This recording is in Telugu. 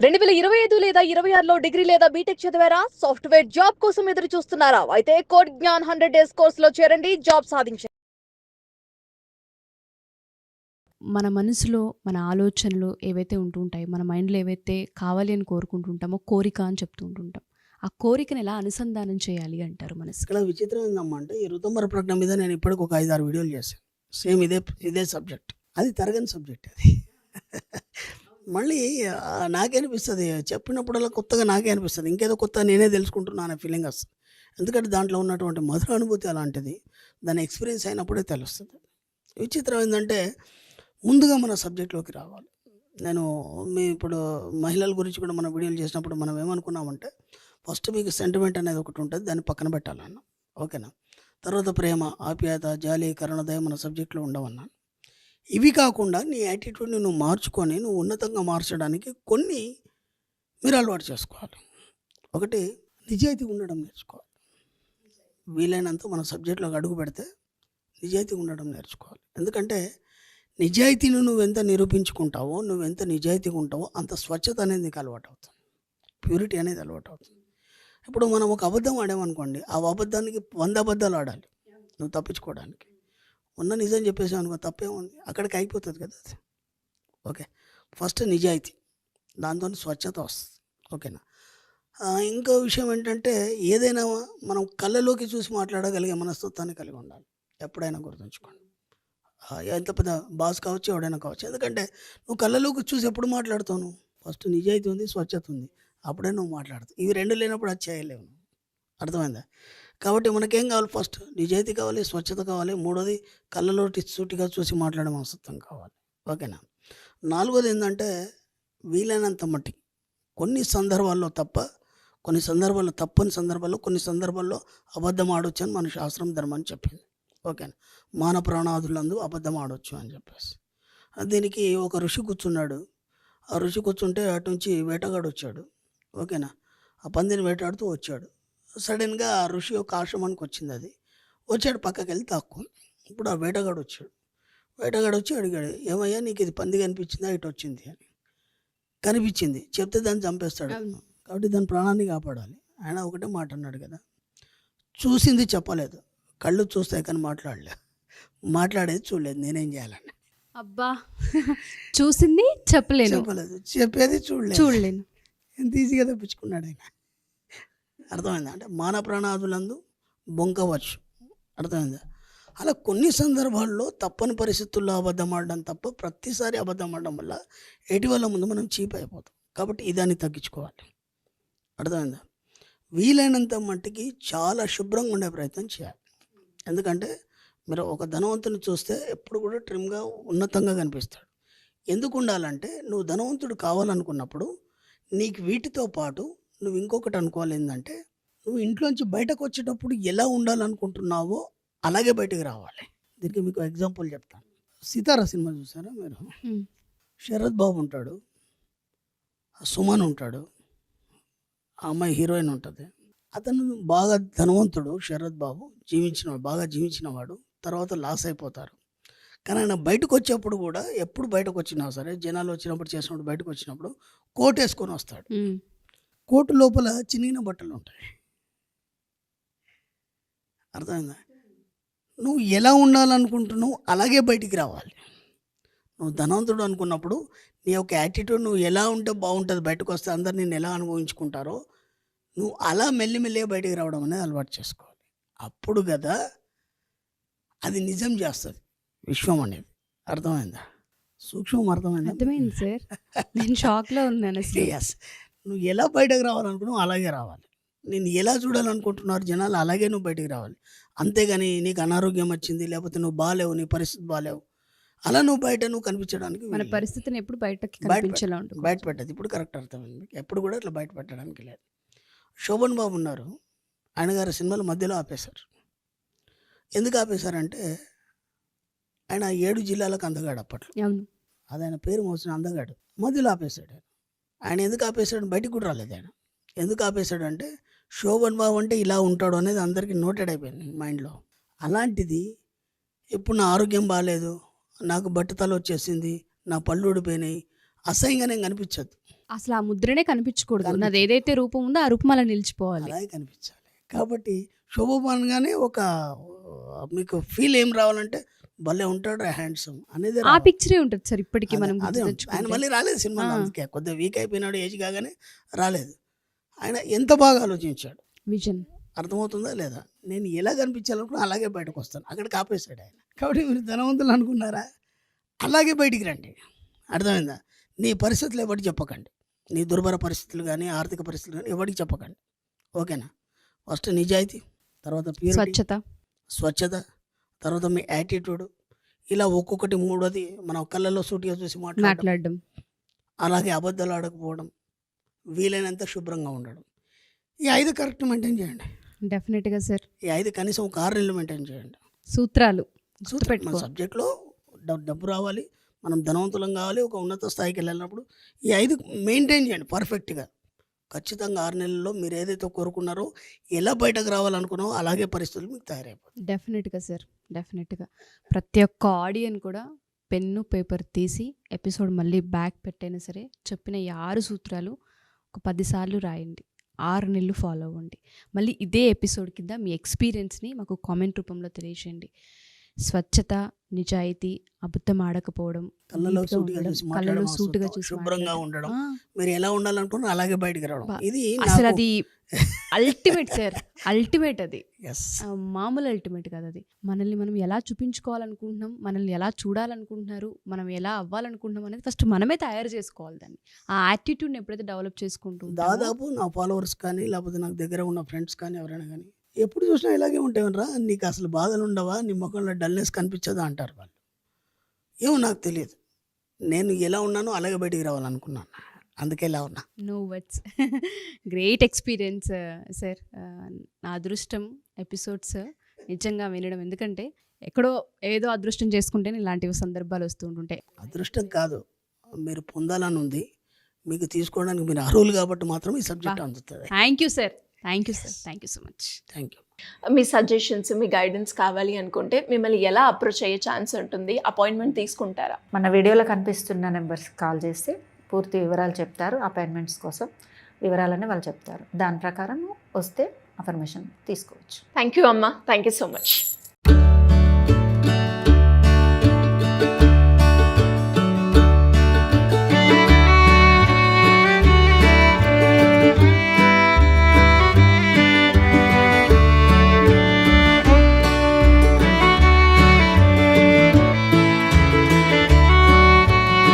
2025 లేదా 26లో డిగ్రీ లేదా బీటెక్ చదివారా? సాఫ్ట్‌వేర్ జాబ్ కోసం ఎదురు చూస్తున్నారా? అయితే కోడ్ జ్ఞాన్ 100 డేస్ కోర్సులో చేరండి, జాబ్ సాధించండి. మన మనసులో మన ఆలోచనలు ఏవైతే ఉంటూ ఉంటాయో, మన మైండ్‌లో ఏవైతే కావాలి అని కోరుకుంటుంటామో కోరిక అని చెప్తూ ఉంటుంటాం. ఆ కోరికను ఎలా అనుసంధానం చేయాలి అంటారు మనసుకి? ఇక్కడ విచిత్రం ఏందమ్మా అంటే, ఈ ఋతుమర ప్రజ్ఞ మీద నేను ఇప్పటికి ఒక 5, 6 వీడియోలు చేశాను. సేమ్ ఇదే సబ్జెక్ట్. అది తరగని సబ్జెక్ట్ అది. మళ్ళీ నాకే అనిపిస్తది. చెప్పినప్పుడల్లా కొత్తగా నాకే అనిపిస్తది. ఇంకేదో కొత్తగా నేనే తెలుసుకుంటున్నా అనే ఫీలింగ్ వస్తది. ఎందుకంటే దాంట్లో ఉన్నటువంటి మధుర అనుభూతి అలాంటిది. దాన్ని ఎక్స్‌పీరియన్స్ అయినప్పుడే తెలుస్తది. విచిత్రం ఏందంటే, ముందుగా మన సబ్జెక్ట్‌లోకి రావాలి. నేను ఇప్పుడు మహిళల గురించి కూడా మనం వీడియోలు చేసినప్పుడు మనం ఏమనుకున్నామంటే, ఫస్ట్ మీకు సెంటిమెంట్ అనేది ఒకటి ఉంటది. దాన్ని పక్కన పెట్టాలన్నాం. ఓకేనా? తర్వాత ప్రేమ, ఆప్యాయత, జాలి, కరుణ, దయ మన సబ్జెక్ట్‌లో ఉండవన్నాను. ఇవి కాకుండా నీ యాటిట్యూడ్‌ని నువ్వు మార్చుకొని, నువ్వు ఉన్నతంగా మార్చడానికి కొన్ని మీరు అలవాటు చేసుకోవాలి. ఒకటి, నిజాయితీగా ఉండడం నేర్చుకోవాలి. వీలైనంత మన సబ్జెక్ట్‌లోకి అడుగు పెడితే నిజాయితీగా ఉండడం నేర్చుకోవాలి. ఎందుకంటే నిజాయితీని నువ్వెంత నిరూపించుకుంటావో, నువ్వెంత నిజాయితీగా ఉంటావో అంత స్వచ్ఛత అనేది నీకు అలవాటవుతుంది. ప్యూరిటీ అనేది అలవాటవుతుంది. ఇప్పుడు మనం ఒక అబద్ధం ఆడామనుకోండి, ఆ అబద్ధానికి 100 అబద్ధాలు ఆడాలి నువ్వు తప్పించుకోవడానికి. ఉన్న నిజం చెప్పేసావనుకో తప్పేముంది? అక్కడికి అయిపోతుంది కదా అది. ఓకే. ఫస్ట్ నిజాయితీ, దాంతోని స్వచ్ఛత వస్తుంది. ఓకేనా? ఇంకో విషయం ఏంటంటే, ఏదైనా మనం కళ్ళలోకి చూసి మాట్లాడగలిగే మనస్తత్వాన్ని కలిగి ఉండాలి. ఎప్పుడైనా గుర్తుంచుకోండి. ఎంత పెద్ద బాస్ కావచ్చు, ఎవడైనా కావచ్చు. ఎందుకంటే నువ్వు కళ్ళలోకి చూసి ఎప్పుడు మాట్లాడుతావు నువ్వు? ఫస్ట్ నిజాయితీ ఉంది, స్వచ్ఛత ఉంది. అప్పుడే నువ్వు మాట్లాడతావు. ఇవి 2 లేనప్పుడు అది చేయలేవు నువ్వు. అర్థమైందా? కాబట్టి మనకేం కావాలి? ఫస్ట్ నిజాయితీ కావాలి, స్వచ్ఛత కావాలి. మూడోది కళ్ళలోటి సూటిగా చూసి మాట్లాడే మనస్తత్వం కావాలి. ఓకేనా? నాలుగోది ఏందంటే, వీలైనంత మట్టికి కొన్ని సందర్భాల్లో తప్ప, కొన్ని సందర్భాల్లో తప్పని సందర్భాల్లో, కొన్ని సందర్భాల్లో అబద్ధం ఆడొచ్చు అని మన శాస్త్రం, ధర్మం చెప్పింది. ఓకేనా? మాన ప్రాణాదులందు అబద్ధం ఆడొచ్చు అని చెప్పేసి. దీనికి ఒక ఋషి కూర్చున్నాడు. ఆ ఋషి కూర్చుంటే అటు నుంచి వేటగాడు వచ్చాడు. ఓకేనా? ఆ పందిని వేటాడుతూ వచ్చాడు. సడన్గా ఆ ఋషి యొక్క ఆశ్రమానికి వచ్చింది అది. వచ్చాడు, పక్కకి వెళ్ళి తాక్కుంది. ఇప్పుడు ఆ వేటగాడు వచ్చాడు. వేటగాడు వచ్చి అడిగాడు, ఏమయ్యా నీకు ఇది పంది కనిపించిందా? ఇటు వచ్చింది అని. కనిపించింది. చెప్తే దాన్ని చంపేస్తాడు. కాబట్టి దాని ప్రాణాన్ని కాపాడాలి. ఆయన ఒకటే మాట అన్నాడు కదా, చూసింది చెప్పలేదు, కళ్ళు చూస్తాయి కానీ మాట్లాడేది చూడలేదు, నేనేం చేయాలని? అబ్బా! చూసింది చెప్పలేదు, చెప్పేది చూడలేను. ఎంత ఈజీగా తప్పించుకున్నాడు ఆయన. అర్థమైందా? అంటే మాన ప్రాణాదులందు బొంకవచ్చు. అర్థమైందా? అలా కొన్ని సందర్భాల్లో తప్పని పరిస్థితుల్లో అబద్ధం ఆడడం తప్ప, ప్రతిసారి అబద్ధం ఆడడం వల్ల ఎటు వల్ల ముందు మనం చీప్ అయిపోతాం. కాబట్టి ఇదాన్ని తగ్గించుకోవాలి. అర్థమైందా? వీలైనంత మట్టికి చాలా శుభ్రంగా ఉండే ప్రయత్నం చేయాలి. ఎందుకంటే మీరు ఒక ధనవంతుని చూస్తే ఎప్పుడు కూడా ట్రిమ్గా, ఉన్నతంగా కనిపిస్తాడు. ఎందుకు ఉండాలంటే, నువ్వు ధనవంతుడు కావాలనుకున్నప్పుడు నీకు వీటితో పాటు నువ్వు ఇంకొకటి అనుకోవాలి. ఏంటంటే, నువ్వు ఇంట్లోంచి బయటకు వచ్చేటప్పుడు ఎలా ఉండాలనుకుంటున్నావో అలాగే బయటికి రావాలి. దీనికి మీకు ఎగ్జాంపుల్ చెప్తాను. 'సితార' సినిమా చూసారా మీరు? శరత్ బాబు ఉంటాడు, సుమన్ ఉంటాడు, ఆ అమ్మాయి హీరోయిన్ ఉంటుంది. అతను బాగా ధనవంతుడు శరత్ బాబు, బాగా జీవించినవాడు. తర్వాత లాస్ అయిపోతారు. కానీ ఆయన బయటకు వచ్చేప్పుడు కూడా, ఎప్పుడు బయటకు వచ్చినా సరే, జనాలు వచ్చినప్పుడు చేసినప్పుడు, బయటకు వచ్చినప్పుడు కోట్ వేసుకొని వస్తాడు. కోటు లోపల చినిగిన బట్టలు ఉంటాయి. అర్థమైందా? నువ్వు ఎలా ఉండాలనుకుంటున్నావు అలాగే బయటికి రావాలి. నువ్వు ధనవంతుడు అనుకున్నప్పుడు నీ యొక్క యాటిట్యూడ్ నువ్వు ఎలా ఉంటే బాగుంటుంది, బయటకు వస్తే అందరు నేను ఎలా అనుభవించుకుంటారో నువ్వు అలా మెల్లిమెల్లిగా బయటికి రావడం అనేది అలవాటు చేసుకోవాలి. అప్పుడు కదా అది నిజం చేస్తుంది విశ్వం అనేది. అర్థమైందా? సూక్ష్మం అర్థమైంది సార్. నేను షాక్లో ఉన్నాను అసలు. ఎస్, నువ్వు ఎలా బయటకు రావాలనుకున్నావు అలాగే రావాలి. నేను ఎలా చూడాలనుకుంటున్నారు జనాలు అలాగే నువ్వు బయటికి రావాలి. అంతేగాని నీకు అనారోగ్యం వచ్చింది, లేకపోతే నువ్వు బాగాలేవు, నీ పరిస్థితి బాగాలేవు, అలా నువ్వు కనిపించడానికి మన పరిస్థితిని ఎప్పుడు బయటకి బయట పెట్టదు. ఇప్పుడు కరెక్ట్ అర్థమైంది. ఎప్పుడు కూడా ఇట్లా బయట పెట్టడానికి లేదు. శోభన్ బాబు ఉన్నారు, ఆయన గారి సినిమాలు మధ్యలో ఆపేశారు. ఎందుకు ఆపేశారంటే, ఆయన 7 జిల్లాలకు అందగాడు అప్పట్లో. అది ఆయన పేరు మోసిన అందగాడు. మధ్యలో ఆపేశాడు. ఆయన ఎందుకు ఆపేశాడు? బయటికి కూడా రాలేదు ఆయన. ఎందుకు ఆపేశాడు అంటే, శోభన్ బాబు అంటే ఇలా ఉంటాడు అనేది అందరికీ నోటెడ్ అయిపోయింది మైండ్లో. అలాంటిది ఇప్పుడు నా ఆరోగ్యం బాగాలేదు, నాకు బట్టతల వచ్చేసింది, నా పళ్ళు ఊడిపోయినాయి, అసహ్యంగా నేను కనిపించద్దు. అసలు ఆ ముద్రనే కనిపించకూడదు. నాది కనిపించదు. ఏదైతే రూపం ఉందో ఆ రూపం అలా నిలిచిపోవాలి. అలాగే కనిపించాలి. కాబట్టి శోభపాన్గానే ఒక మీకు ఫీల్ ఏం రావాలంటే భలే ఉంటాడు హ్యాండ్సమ్ అనేది ఆ రావాలి. పిక్చరే ఉంటుంది సార్ ఇప్పటికి మనం అదే గుర్తు ఆయన తెచ్చుకుంటే. మళ్ళీ రాలేదు సినిమాలో, ఆ. అందుకే కొద్దిగా వీక్ అయిపోయినాడు, ఏజ్ కాగానే రాలేదు. ఆయన ఎంత బాగా ఆలోచించాడు, విజన్. అర్థమవుతుందా లేదా? నేను ఎలా కనిపించాలనుకున్నా అలాగే బయటకు వస్తాను, అక్కడికి ఆపేశాడు ఆయన. కాబట్టి మీరు ధనవంతులు అనుకున్నారా, అలాగే బయటికి రండి. అర్థమైందా? నీ పరిస్థితులు ఎవరికి చెప్పకండి, నీ దుర్భర పరిస్థితులు కానీ ఆర్థిక పరిస్థితులు కానీ ఎవరికి చెప్పకండి, ఓకేనా? ఫస్ట్ నిజాయితీ, తర్వాత ప్యూరిటీ, స్వచ్ఛత, తర్వాత మీ యాటిట్యూడ్, ఇలా ఒక్కొక్కటి. మూడోది మనం కళ్ళల్లో సూటిగా చూసి మాట్లాడడం. అలాగే అబద్ధాలు ఆడకపోవడం, వీలైనంత శుభ్రంగా ఉండడం. ఈ 5 కరెక్ట్ మెయింటైన్ చేయండి. డెఫినెట్గా సార్. ఈ 5 కనీసం ఒక 6 నెలలు మెయింటైన్ చేయండి. సూత్రాలు మన గుర్తుపెట్టుకో. సబ్జెక్ట్లో డబ్బు రావాలి, మనం ధనవంతులం కావాలి, ఒక ఉన్నత స్థాయికి వెళ్ళినప్పుడు ఈ 5 మెయింటైన్ చేయండి పర్ఫెక్ట్గా. ఖచ్చితంగా 6 నెలల్లో మీరు ఏదైతే కోరుకున్నారో, ఎలా బయటకు రావాలనుకున్నారో అలాగే పరిస్థితులు మీకు తయారైపోతాయి. డెఫినెట్గా సార్, డెఫినెట్గా. ప్రతి ఒక్క ఆడియన్ కూడా పెన్ను పేపర్ తీసి ఎపిసోడ్ మళ్ళీ బ్యాక్ పెట్టైనా సరే చెప్పిన ఈ 6 సూత్రాలు ఒక 10 సార్లు రాయండి, 6 నెలలు ఫాలో అవ్వండి. మళ్ళీ ఇదే ఎపిసోడ్ కింద మీ ఎక్స్పీరియన్స్ని మాకు కామెంట్ రూపంలో తెలియజేయండి. స్వచ్ఛత, నిజాయితీ, అబద్ధం ఆడకపోవడం, కళ్ళలో నీట్గా సూటిగా ఉండడం, చూసి కళ్ళలో మాట్లాడడం, సూటిగా చూసి శుభ్రంగా మాట్లాడడం. ఉండడం, ఆ, మీరు ఎలా ఉండాలనుకున్నారో అలాగే బయటికి రావడం. ఇది అసలు నాకు అది అల్టిమేట్ సార్, అల్టిమేట్ అది. yes. మామూలు అల్టిమేట్ కాదు అది. మనల్ని మనం ఎలా చూపించుకోవాలనుకుంటున్నాం, మనల్ని ఎలా చూడాలనుకుంటున్నారు, మనం ఎలా అవ్వాలనుకుంటున్నాం అనేది ఫస్ట్ మనమే తయారు చేసుకోవాలి దాన్ని. ఆ యాటిట్యూడ్ని ఎప్పుడైతే డెవలప్ చేసుకుంటూ ఉంటామో, దాదాపు నా ఫాలోవర్స్ కానీ లేకపోతే నాకు దగ్గర ఉన్న ఫ్రెండ్స్ కానీ ఎవరైనా కానీ ఎప్పుడు చూసినా ఇలాగే ఉంటాయనరా, నీకు అసలు బాధలు ఉండవా, నీ ముఖంలో డల్నెస్ కనిపించదా అంటారు వాళ్ళు. ఏమో నాకు తెలియదు, నేను ఎలా ఉన్నానో అలాగే బయటికి రావాలనుకున్నాను, అందుకే ఇలా ఉన్నా. No words. Great experience sir. నా అదృష్టం ఎపిసోడ్స్ నిజంగా వినడం. ఎందుకంటే ఎక్కడో ఏదో అదృష్టం చేసుకుంటే ఇలాంటివి సందర్భాలు వస్తూ ఉంటుంటాయి. అదృష్టం కాదు, మీరు పొందాలని ఉంది, మీకు తీసుకోవడానికి మీరు అర్హులు కాబట్టి మాత్రం ఈ సబ్జెక్ట్ అందుతుంది. Thank you sir, thank you sir, thank you so much. Thank you. Me suggestions, me guidance కావాలి అనుకుంటే మిమ్మల్ని ఎలా అప్రోచ్ అయ్యే ఛాన్స్ ఉంటుంది? అపాయింట్మెంట్ తీసుకుంటారా? మన వీడియోలో కనిపిస్తున్న నెంబర్స్కి కాల్ చేస్తే పూర్తి వివరాలు చెప్తారు. అపాయింట్మెంట్స్ కోసం వివరాలన్నీ వాళ్ళు చెప్తారు. దాని ప్రకారం వస్తే అఫర్మేషన్ తీసుకోవచ్చు. థ్యాంక్ యూ అమ్మా, థ్యాంక్ యూ సో మచ్.